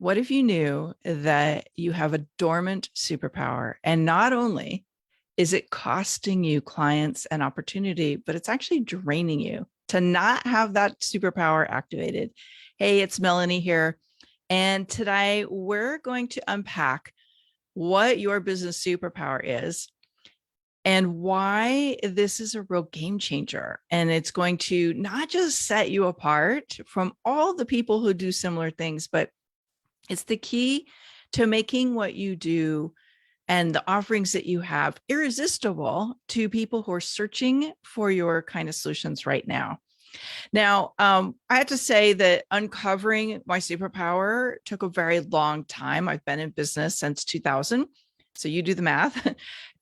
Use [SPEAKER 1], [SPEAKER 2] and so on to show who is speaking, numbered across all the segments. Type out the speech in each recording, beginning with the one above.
[SPEAKER 1] What if you knew that you have a dormant superpower, and not only is it costing you clients and opportunity, but it's actually draining you to not have that superpower activated? Hey, it's Melanie here. And today we're going to unpack what your business superpower is and why this is a real game changer. And it's going to not just set you apart from all the people who do similar things, but it's the key to making what you do and the offerings that you have irresistible to people who are searching for your kind of solutions right now. Now, I have to say that uncovering my superpower took a very long time. I've been in business since 2000. So you do the math.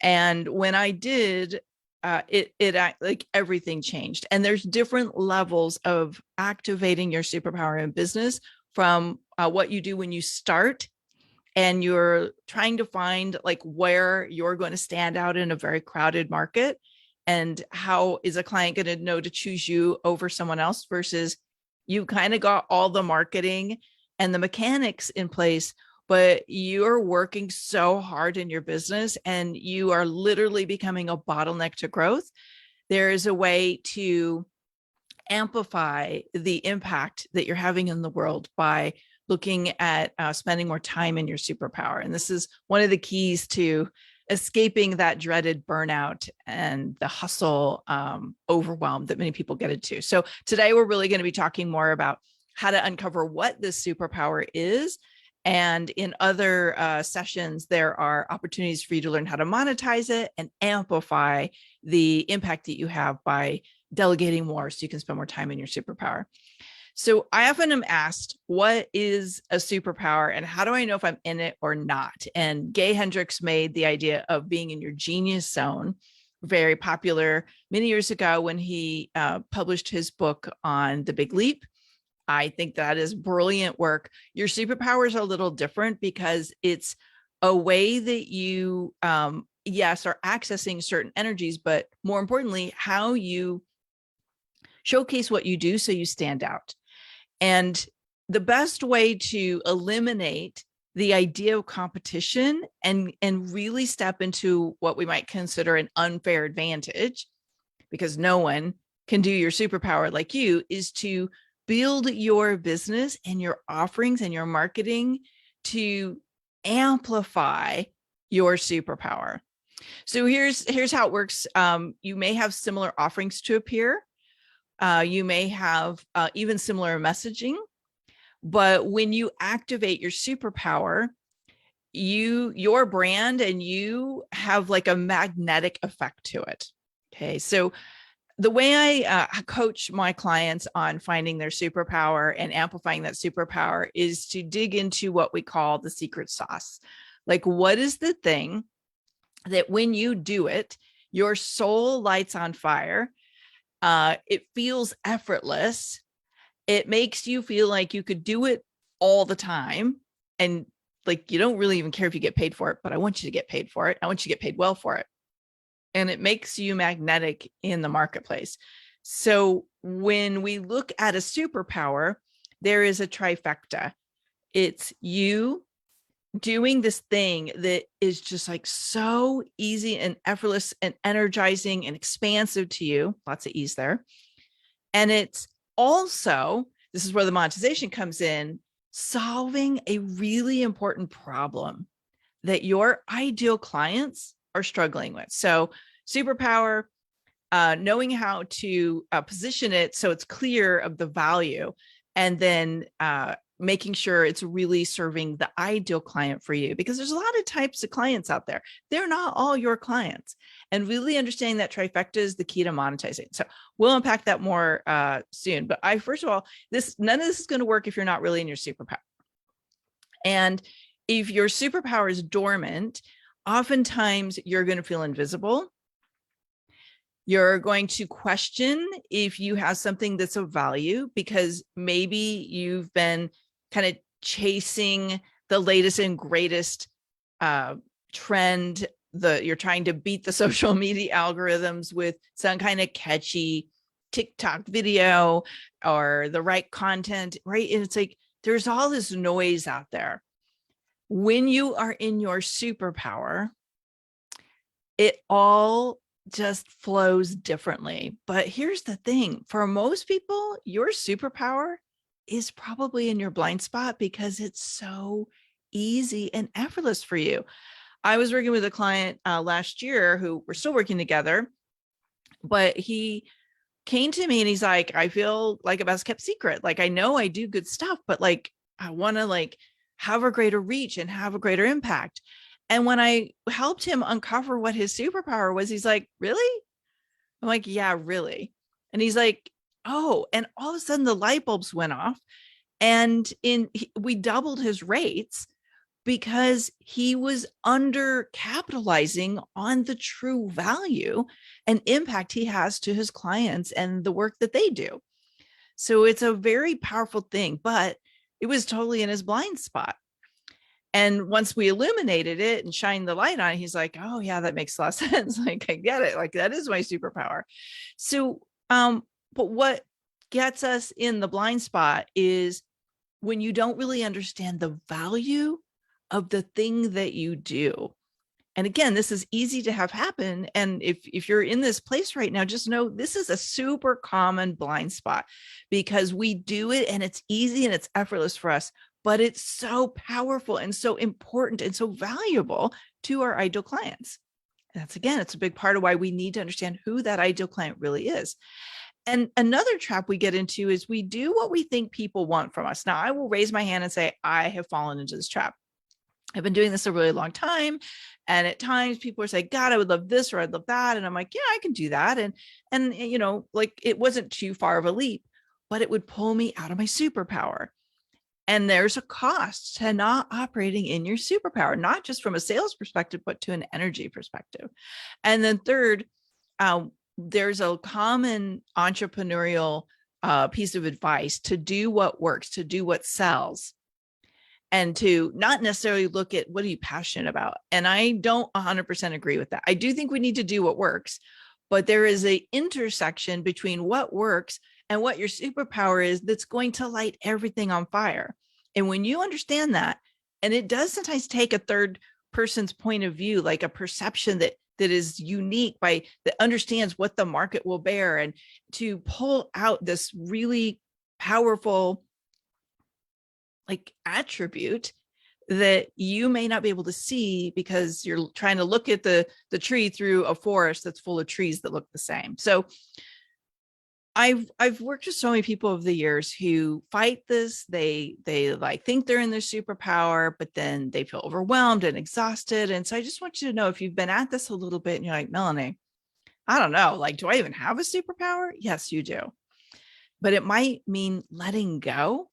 [SPEAKER 1] And when I did, like everything changed. And there's different levels of activating your superpower in business, from what you do when you start and you're trying to find like where you're going to stand out in a very crowded market, and how is a client going to know to choose you over someone else, versus you kind of got all the marketing and the mechanics in place, but you're working so hard in your business and you are literally becoming a bottleneck to growth. There is a way to amplify the impact that you're having in the world by looking at spending more time in your superpower. And this is one of the keys to escaping that dreaded burnout and the hustle overwhelm that many people get into. So today we're really going to be talking more about how to uncover what this superpower is. And in other sessions, there are opportunities for you to learn how to monetize it and amplify the impact that you have by delegating more so you can spend more time in your superpower. So I often am asked, what is a superpower and how do I know if I'm in it or not? And Gay Hendricks made the idea of being in your genius zone very popular many years ago when he published his book on The Big Leap. I think that is brilliant work. Your superpowers are a little different because it's a way that you, yes, are accessing certain energies, but more importantly, how you showcase what you do so you stand out. And the best way to eliminate the idea of competition and really step into what we might consider an unfair advantage, because no one can do your superpower like you, is to build your business and your offerings and your marketing to amplify your superpower. So here's how it works. You may have similar offerings to appear. You may have even similar messaging, but when you activate your superpower, your brand and you have like a magnetic effect to it. Okay, so the way I coach my clients on finding their superpower and amplifying that superpower is to dig into what we call the secret sauce. Like, what is the thing that when you do it, your soul lights on fire? It feels effortless. It makes you feel like you could do it all the time. And like, you don't really even care if you get paid for it, but I want you to get paid for it. I want you to get paid well for it. And it makes you magnetic in the marketplace. So when we look at a superpower, there is a trifecta. It's you doing this thing that is just like so easy and effortless and energizing and expansive to you. Lots of ease there. And it's also, this is where the monetization comes in, solving a really important problem that your ideal clients are struggling with. So superpower, knowing how to position it so it's clear of the value, and then making sure it's really serving the ideal client for you, because there's a lot of types of clients out there. They're not all your clients. And really understanding that trifecta is the key to monetizing. So we'll unpack that more soon. But first of all, none of this is going to work if you're not really in your superpower. And if your superpower is dormant, oftentimes you're going to feel invisible. You're going to question if you have something that's of value, because maybe you've been kind of chasing the latest and greatest trend. You're trying to beat the social media algorithms with some kind of catchy TikTok video or the right content, right? And it's like, there's all this noise out there. When you are in your superpower, it all just flows differently. But here's the thing, for most people, your superpower is probably in your blind spot because it's so easy and effortless for you. I was working with a client last year who we're still working together, but he came to me and he's like, I feel like a best kept secret. Like, I know I do good stuff, but like, I want to like have a greater reach and have a greater impact. And when I helped him uncover what his superpower was, he's like, really? I'm like, yeah, really. And he's like, oh, and all of a sudden the light bulbs went off and we doubled his rates because he was under capitalizing on the true value and impact he has to his clients and the work that they do. So it's a very powerful thing, but it was totally in his blind spot. And once we illuminated it and shined the light on it, he's like, oh yeah, that makes a lot of sense. Like, I get it. Like, that is my superpower. So, but what gets us in the blind spot is when you don't really understand the value of the thing that you do. And again, this is easy to have happen. And if you're in this place right now, just know this is a super common blind spot because we do it and it's easy and it's effortless for us, but it's so powerful and so important and so valuable to our ideal clients. That's, again, it's a big part of why we need to understand who that ideal client really is. And another trap we get into is we do what we think people want from us. Now, I will raise my hand and say, I have fallen into this trap. I've been doing this a really long time. And at times people are saying, God, I would love this or I'd love that. And I'm like, yeah, I can do that. And you know, like, it wasn't too far of a leap, but it would pull me out of my superpower. And there's a cost to not operating in your superpower, not just from a sales perspective, but to an energy perspective. And then third, there's a common entrepreneurial piece of advice to do what works, to do what sells, and to not necessarily look at what are you passionate about. And I don't 100% agree with that. I do think we need to do what works, but there is an intersection between what works and what your superpower is that's going to light everything on fire. And when you understand that, and it does sometimes take a third person's point of view, like a perception that is unique that understands what the market will bear, and to pull out this really powerful like attribute that you may not be able to see because you're trying to look at the tree through a forest that's full of trees that look the same. So I've worked with so many people over the years who fight this. They like think they're in their superpower, but then they feel overwhelmed and exhausted. And so I just want you to know, if you've been at this a little bit and you're like, Melanie, I don't know, like, do I even have a superpower? Yes, you do. But it might mean letting go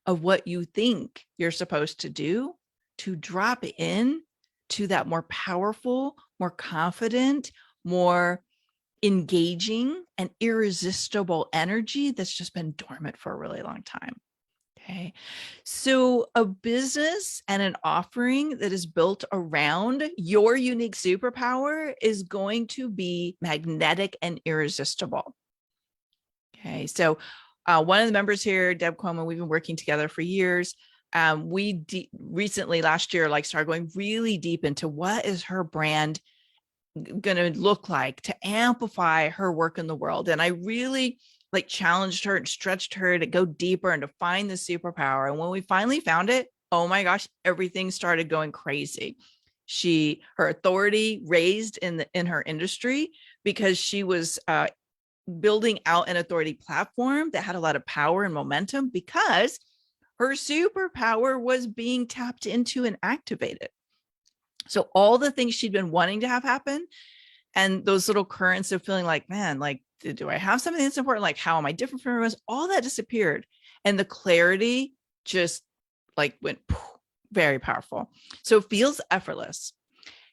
[SPEAKER 1] of what you think you're supposed to do to drop in to that more powerful, more confident, more engaging and irresistible energy that's just been dormant for a really long time. Okay. So a business and an offering that is built around your unique superpower is going to be magnetic and irresistible. Okay. So one of the members here, Deb Coleman, we've been working together for years. We recently last year, like, started going really deep into what is her brand going to look like to amplify her work in the world. And I really like challenged her and stretched her to go deeper and to find the superpower. And when we finally found it, oh my gosh, everything started going crazy. Her authority raised in her industry because she was building out an authority platform that had a lot of power and momentum because her superpower was being tapped into and activated. So all the things she'd been wanting to have happen, and those little currents of feeling like, man, like, do I have something that's important? Like, how am I different from everyone else? All that disappeared. And the clarity just like went poof, very powerful. So it feels effortless.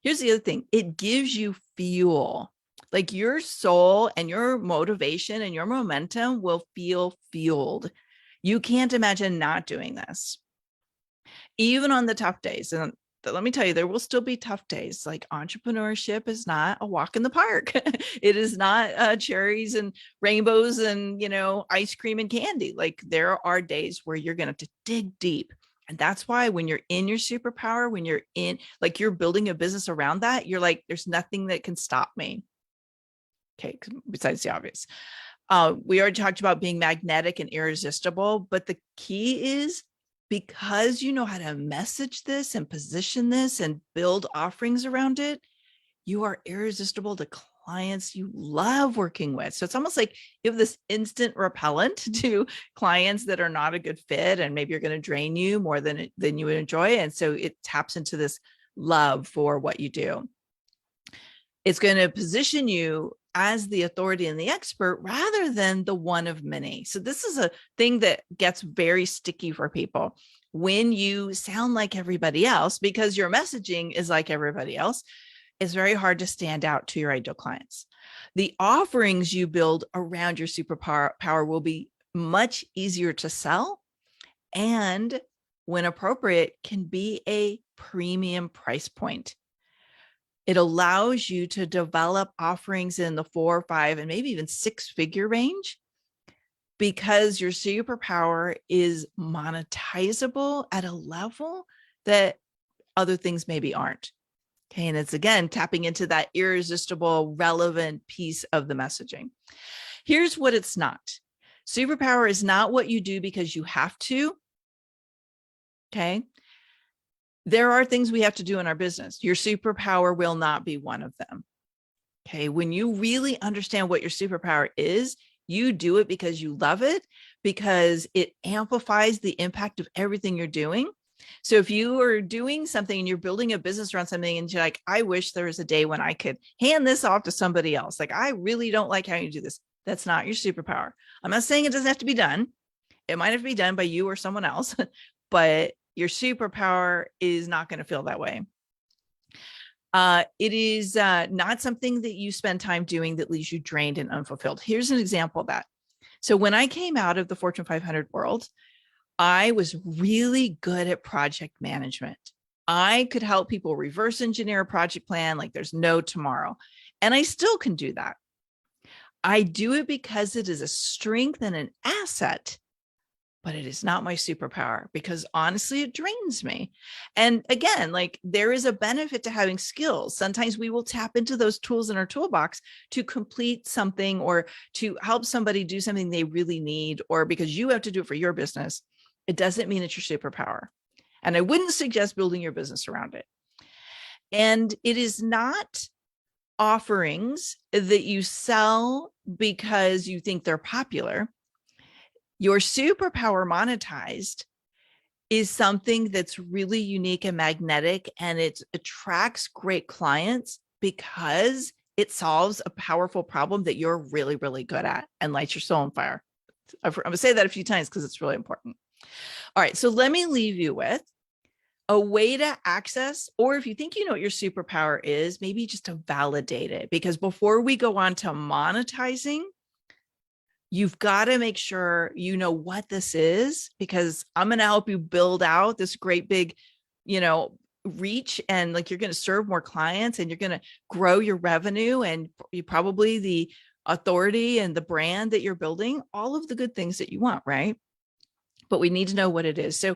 [SPEAKER 1] Here's the other thing. It gives you fuel. Like, your soul and your motivation and your momentum will feel fueled. You can't imagine not doing this. Even on the tough days. And let me tell you, there will still be tough days. Like entrepreneurship is not a walk in the park. It is not cherries and rainbows and, ice cream and candy. Like there are days where you're going to have to dig deep. And that's why when you're in your superpower, when you're in, like you're building a business around that, you're like, there's nothing that can stop me. Okay. Besides the obvious. We already talked about being magnetic and irresistible, but the key is because you know how to message this and position this and build offerings around it, you are irresistible to clients you love working with. So it's almost like you have this instant repellent to clients that are not a good fit, and maybe you're going to drain you more than you would enjoy. And so it taps into this love for what you do. It's going to position you as the authority and the expert rather than the one of many. So this is a thing that gets very sticky for people. When you sound like everybody else, because your messaging is like everybody else, it's very hard to stand out to your ideal clients. The offerings you build around your superpower will be much easier to sell, and when appropriate, can be a premium price point. It allows you to develop offerings in the 4, 5, and maybe even 6-figure range because your superpower is monetizable at a level that other things maybe aren't. Okay. And it's again, tapping into that irresistible, relevant piece of the messaging. Here's what it's not. Superpower is not what you do because you have to. Okay. There are things we have to do in our business. Your superpower will not be one of them. Okay. When you really understand what your superpower is, you do it because you love it, because it amplifies the impact of everything you're doing. So if you are doing something and you're building a business around something and you're like, I wish there was a day when I could hand this off to somebody else. Like, I really don't like how you do this. That's not your superpower. I'm not saying it doesn't have to be done. It might have to be done by you or someone else, but your superpower is not going to feel that way. It is not something that you spend time doing that leaves you drained and unfulfilled. Here's an example of that. So when I came out of the Fortune 500 world, I was really good at project management. I could help people reverse engineer a project plan like there's no tomorrow. And I still can do that. I do it because it is a strength and an asset, but it is not my superpower because honestly, it drains me. And again, like there is a benefit to having skills. Sometimes we will tap into those tools in our toolbox to complete something or to help somebody do something they really need, or because you have to do it for your business. It doesn't mean it's your superpower. And I wouldn't suggest building your business around it. And it is not offerings that you sell because you think they're popular. Your superpower monetized is something that's really unique and magnetic, and it attracts great clients because it solves a powerful problem that you're really, really good at and lights your soul on fire. I'm going to say that a few times because it's really important. All right. So let me leave you with a way to access, or if you think you know what your superpower is, maybe just to validate it. Because before we go on to monetizing, you've got to make sure you know what this is, because I'm going to help you build out this great big, reach, and like you're going to serve more clients and you're going to grow your revenue, and you probably the authority and the brand that you're building, all of the good things that you want, right? But we need to know what it is. So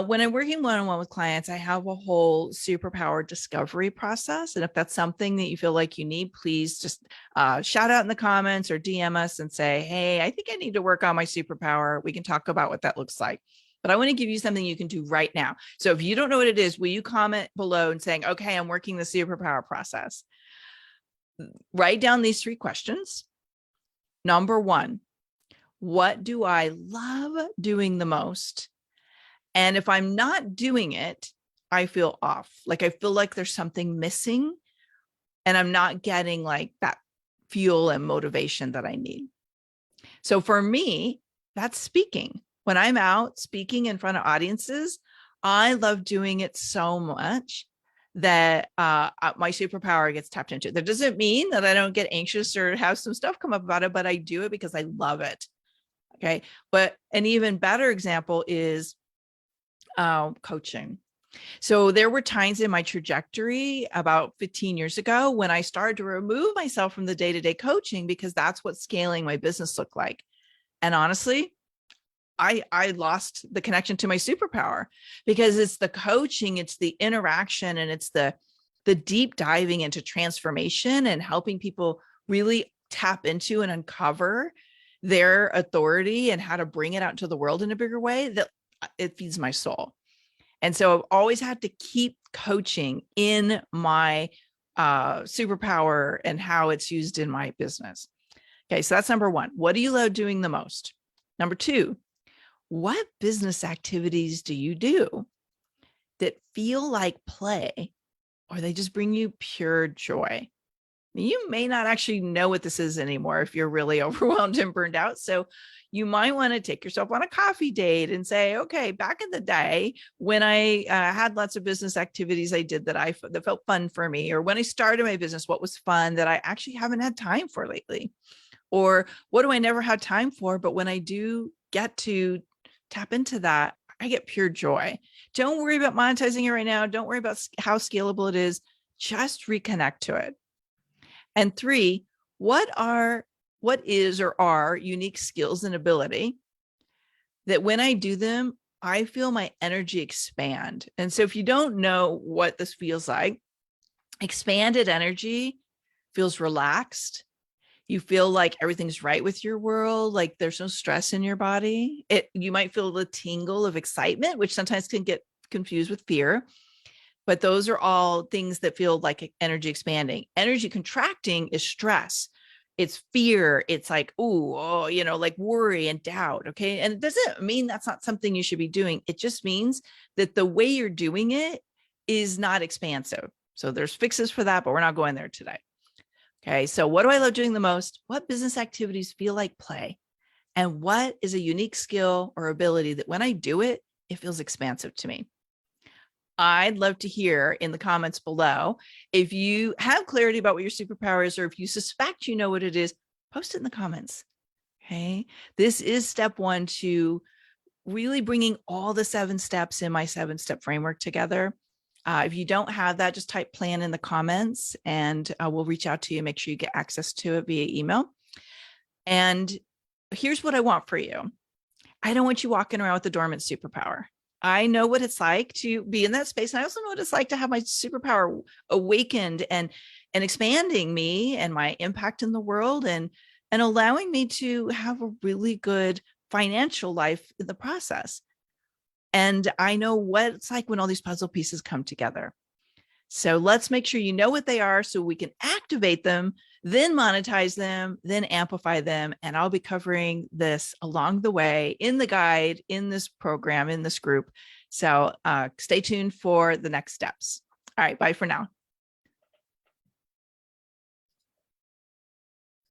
[SPEAKER 1] when I'm working one-on-one with clients, I have a whole superpower discovery process. And if that's something that you feel like you need, please just shout out in the comments or DM us and say, hey, I think I need to work on my superpower. We can talk about what that looks like. But I want to give you something you can do right now. So if you don't know what it is, will you comment below and saying, okay, I'm working the superpower process. Write down these 3 questions. Number 1, what do I love doing the most? And if I'm not doing it, I feel off. Like I feel like there's something missing and I'm not getting like that fuel and motivation that I need. So for me, that's speaking. When I'm out speaking in front of audiences, I love doing it so much that my superpower gets tapped into. That doesn't mean that I don't get anxious or have some stuff come up about it, but I do it because I love it. Okay. But an even better example is coaching. So there were times in my trajectory about 15 years ago when I started to remove myself from the day-to-day coaching because that's what scaling my business looked like. And honestly, I lost the connection to my superpower because it's the coaching, it's the interaction, and it's the deep diving into transformation and helping people really tap into and uncover their authority and how to bring it out into the world in a bigger way that it feeds my soul. And so I've always had to keep coaching in my superpower and how it's used in my business. Okay, so that's number one. What do you love doing the most? Number two, what business activities do you do that feel like play or they just bring you pure joy? You may not actually know what this is anymore if you're really overwhelmed and burned out. So you might want to take yourself on a coffee date and say, okay, back in the day when I had lots of business activities I did that felt fun for me, or when I started my business, what was fun that I actually haven't had time for lately? Or what do I never have time for? But when I do get to tap into that, I get pure joy. Don't worry about monetizing it right now. Don't worry about how scalable it is. Just reconnect to it. And three, what is or are unique skills and ability that when I do them, I feel my energy expand. And so if you don't know what this feels like, expanded energy feels relaxed. You feel like everything's right with your world, like there's no stress in your body. You might feel the tingle of excitement, which sometimes can get confused with fear. But those are all things that feel like energy expanding. Energy contracting is stress. It's fear. It's like, like worry and doubt. Okay. And it doesn't mean that's not something you should be doing. It just means that the way you're doing it is not expansive. So there's fixes for that, but we're not going there today. Okay. So what do I love doing the most? What business activities feel like play? And what is a unique skill or ability that when I do it, it feels expansive to me? I'd love to hear in the comments below. If you have clarity about what your superpower is, or if you suspect you know what it is, post it in the comments. Okay. This is step one to really bringing all the 7 steps in my 7-step framework together. If you don't have that, just type plan in the comments and we'll reach out to you and make sure you get access to it via email. And here's what I want for you. I don't want you walking around with a dormant superpower. I know what it's like to be in that space. And I also know what it's like to have my superpower awakened and expanding me and my impact in the world and allowing me to have a really good financial life in the process. And I know what it's like when all these puzzle pieces come together. So let's make sure you know what they are so we can activate them, then monetize them, then amplify them. And I'll be covering this along the way in the guide, in this program, in this group. So stay tuned for the next steps. All right, bye for now.